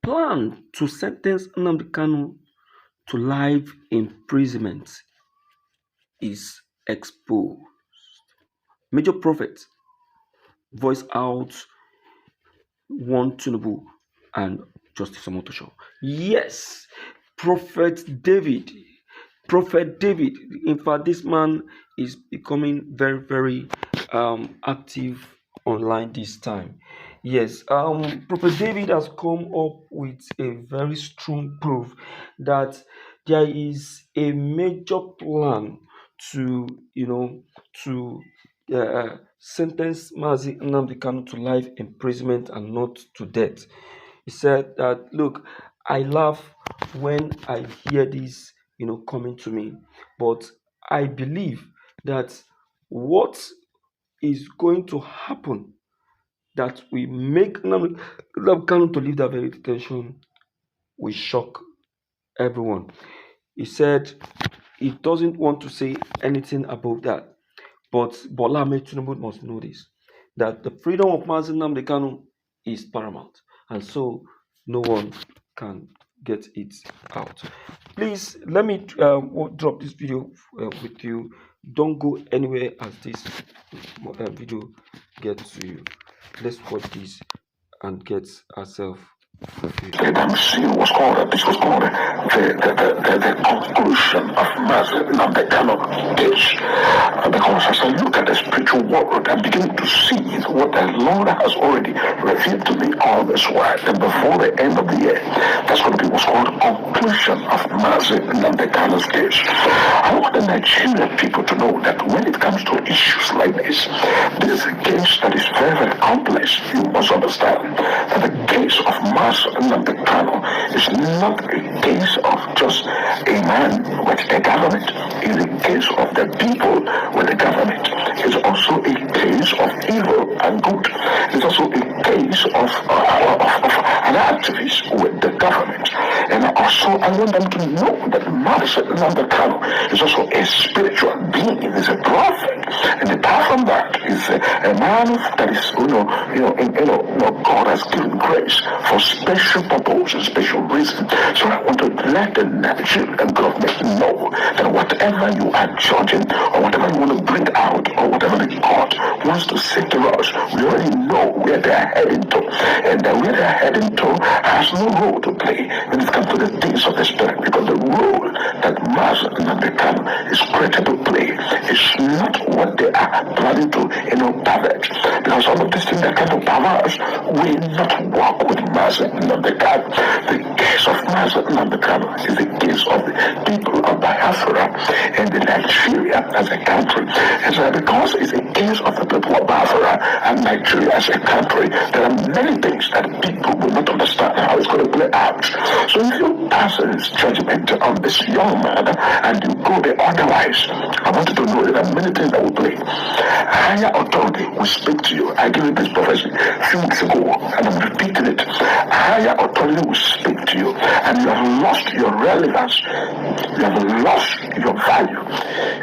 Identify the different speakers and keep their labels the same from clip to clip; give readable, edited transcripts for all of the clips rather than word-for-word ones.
Speaker 1: plan to sentence Nnamdi Kanu to life imprisonment is exposed. Major prophets voice out one Tinubu and Justice Omotosho. Yes, Prophet David. Prophet David. In fact, this man is becoming very, very active online this time. Yes, Prophet David has come up with a very strong proof that there is a major plan to, to sentence Mazi Nnamdi Kanu to life imprisonment and not to death. He said that, look, I laugh when I hear this, coming to me, but I believe that what is going to happen that we make Nnamdi Kanu to leave that very detention will shock everyone. He said he doesn't want to say anything about that. But Bola Ahmed Tinubu must know this, that the freedom of Mazi Nnamdi Kanu is paramount, and so no one can get it out. Please let me drop this video with you. Don't go anywhere as this video gets to you. Let's watch this and get ourselves fulfilled.
Speaker 2: I'm seeing this was called the conclusion of Mazi Nnamdi Kanu case. Because as I look at the spiritual world, I'm beginning to see what the Lord has already revealed to me all this while. And before the end of the year, that's going to be what's called conclusion of Mazi Nnamdi Kanu's case. I want the Nigerian people to know that when it comes to issues like this is a case that is very, very complex. You must understand that the case of Mazi Nnamdi Kanu is not a case of just a man with the government. It's a case of the people with the government. It's also a case of evil and good. It's also a case of an activist with the government. And also I want them to know that Mazi Nnamdi Kanu is also a spiritual being. He's a prophet. And apart from that, he's a man that is, God has given grace for special purpose and special reason. So I want to let the Nigerian government know that whatever you are judging or whatever you want to bring out or whatever the court wants to say to us, we already know where they are heading to. And that where they are heading to has no role to play when it comes to the things of the spirit, because the role that Mazi Nnamdi Kanu is created to play is not what they are planning to, pervert. Because all of these things that kind of perverse will not work with Mazi Nnamdi Kanu. The case of Mazi Nnamdi Kanu is the case of the people of Biafra and the Nigeria as a country. And so because it's a case of the people of Biafra and Nigeria as a country, there are many things that people will not understand how it's going to play out. So if you pass this judgment on this young man and you go the otherwise, I want you to know that there are many things that will play. Higher authority will speak to you. I gave you this prophecy a few weeks ago, and I'm repeating it. Higher authority will speak to you, and you have lost your relevance. You have lost your value.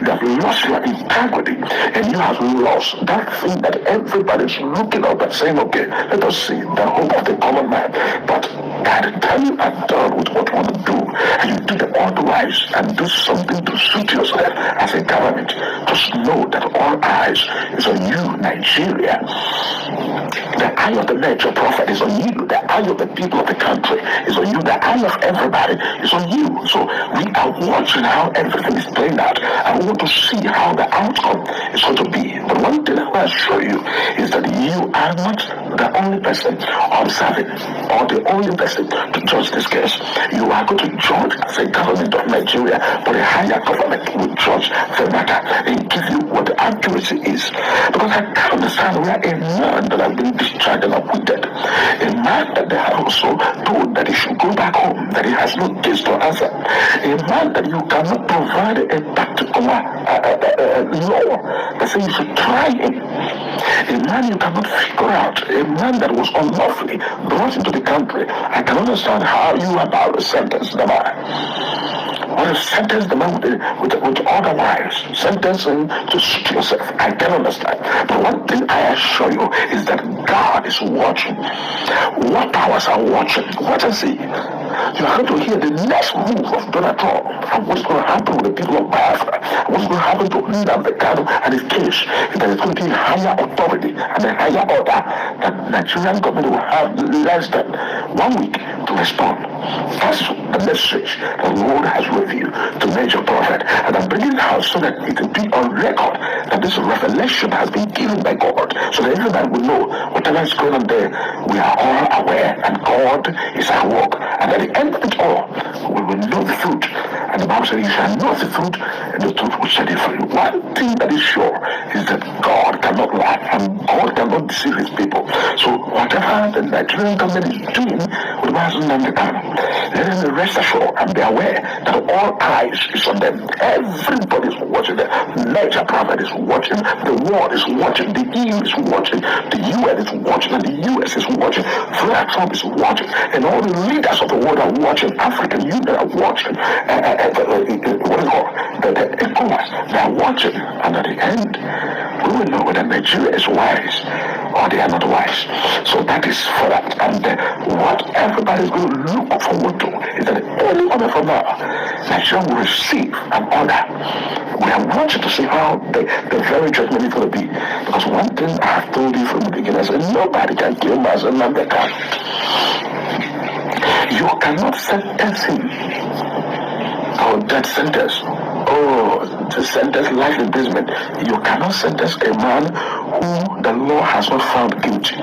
Speaker 2: You have lost your integrity, and you have lost that thing that everybody's looking up and saying, okay, let us see the hope of the common man. But by the time you are done with what you want to do, and you do the otherwise and do something to suit yourself as a government, just know that all eyes is on you, Nigeria. The eye of the major prophet is on you. The eye of the people of the country is on you. The eye of everybody is on you. So we are watching how everything is playing out. I want to see how the outcome is going to be. But one thing I want to show you is that you are not the only person observing or the only person to judge this case. You are going to judge as a government of Nigeria, but a higher government will judge the matter and give you what the accuracy is. Because I can't understand where a man that has been discharged and acquitted, a man that they have also told that he should go back home, that he has no case to answer, a man that you cannot provide a particular law that says you should try him, a man you cannot figure out, a man that was unlawfully brought into the country. I can understand how you are about to sentence the man. or to sentence the man with other wives, sentence him to shoot yourself. I can understand. But one thing I assure you is that God is watching. What powers are watching? What is he? You are going to hear the next move of Donald Trump and what's going to happen with the people of Biafra, and what's going to happen to Nnamdi Kanu and his case. That is going to be higher authority and a higher order that Nigerian government will have less than 1 week to respond. That's the message the Lord has revealed to Major Prophet, and I'm bringing it out so that it will be on record that this revelation has been given by God, so that everybody will know whatever is going on there. We are all aware, and God is at work. And at the end of it all, we will know the truth. And the Bible says, "You shall know the truth, and the truth will set you free." One thing that is sure is that God cannot lie, and God cannot deceive His people. So whatever the Nigerian government is doing with Nnamdi Kanu, let them rest assured and be aware that all eyes is on them. Everybody is watching them. Major Prophet is watching. The world is watching. The EU is watching. The UN is watching, and the US is watching. Donald Trump is watching, and all the leaders of the world are watching. African Union are watching. What do you call the ECOWAS? They are watching, and at the end, we will know whether Nigeria is wise or they are not wise. So that is for that. And what everybody is going to look forward to is that any order from now, Nigeria will receive an order. We are watching to see how the very judgment is going to be. Because one thing I have told you from the beginning, I said nobody can kill Master Nnamdi Kanu. You cannot sentence him or death sentence. Oh, to sentence life imprisonment. You cannot sentence a man who the law has not found guilty.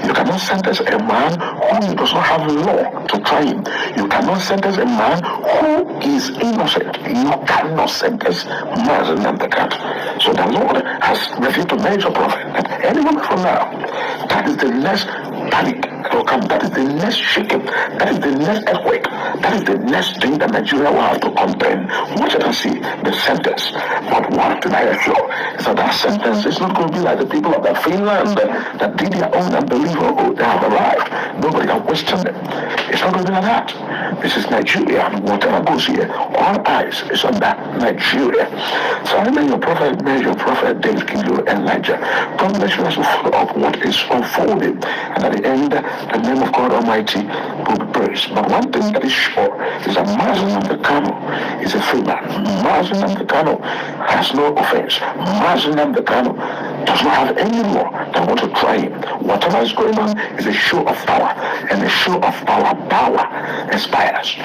Speaker 2: You cannot sentence a man who does not have law to try him. You cannot sentence a man who is innocent. You cannot sentence Master Nnamdi Kanu. So the Lord has revealed to Major Prophet that any moment from now, that is the next panic that will come. That is the next shaking. That is the next earthquake. That is the next thing that Nigeria will have to contend. Watch it and see the sentence. But one thing I assure is that sentence is not going to be like the people of Finland that did their own and believe, oh, they have arrived. Nobody can question them. It's not going to be like that. This is Nigeria, and whatever goes here, all eyes is on that Nigeria. So I remember your prophet, David, King Elijah. God bless you as you follow up what is unfolding. And at the end, the name of God Almighty will be praised. But one thing that is sure is that Master Nnamdi Kanu is a free man. Master Nnamdi Kanu has no offense. Master Nnamdi Kanu does not have any law that want to try him. Whatever is going on is a show of power. And a show of power expires.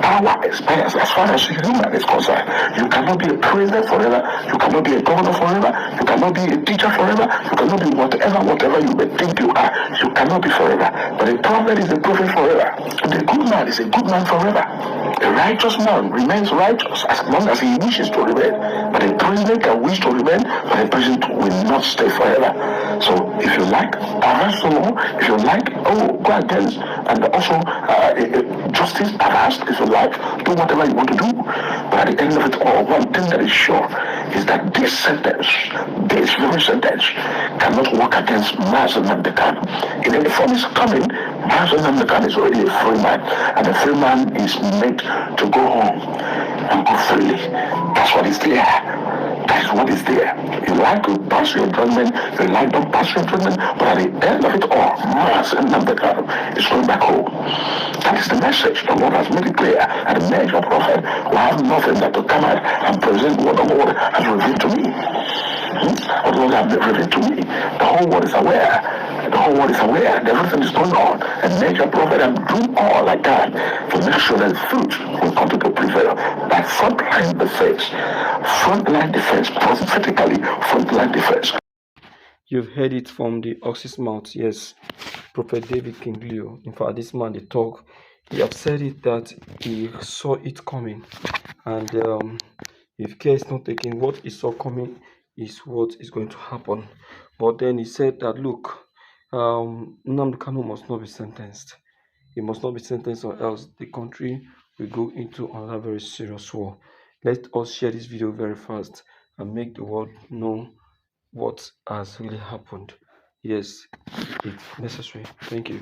Speaker 2: Power expires as far as human is concerned. You cannot be a president forever. You cannot be a governor forever. You cannot be a teacher forever. You cannot be whatever you may think you are. You cannot be forever. But a prophet is a prophet forever. The good man is a good man forever. A righteous man remains righteous as long as he wishes to remain. But a president can wish to remain, but a president will not stay forever. So if you like, perverse the law. If you like, go against, and also justice, perverse. If you like, do whatever you want to do. But at the end of it all, one thing that is sure is that this very sentence, cannot work against Master Nnamdi Kanu. In any form is coming, Master Nnamdi Kanu is already a free man, and a free man is made to go home and go freely. That's what is there. That is what is there. You like to pass your judgment, you like to pass your judgment, but at the end of it all, Master Nnamdi Kanu is going back home. That is the message. The Lord has made it clear, and the Major Prophet will have nothing but to come out and present what the Lord has revealed to me. What the Lord has revealed to me. The whole world is aware. The whole world is aware that everything is going on. And Major Prophet, I'm doing all I can to make sure that the fruit will continue to prevail. By frontline defense, prophetically frontline defense.
Speaker 1: You've heard it from the ox's mouth. Yes, Prophet David King Leo. In fact, this man, they talk. He have said it that he saw it coming, and if care is not taken, what he saw coming is what is going to happen. But then he said that look, Nnamdi Kanu must not be sentenced. He must not be sentenced, or else the country will go into another very serious war. Let us share this video very fast and make the world know what has really happened. Yes, it's necessary. Thank you.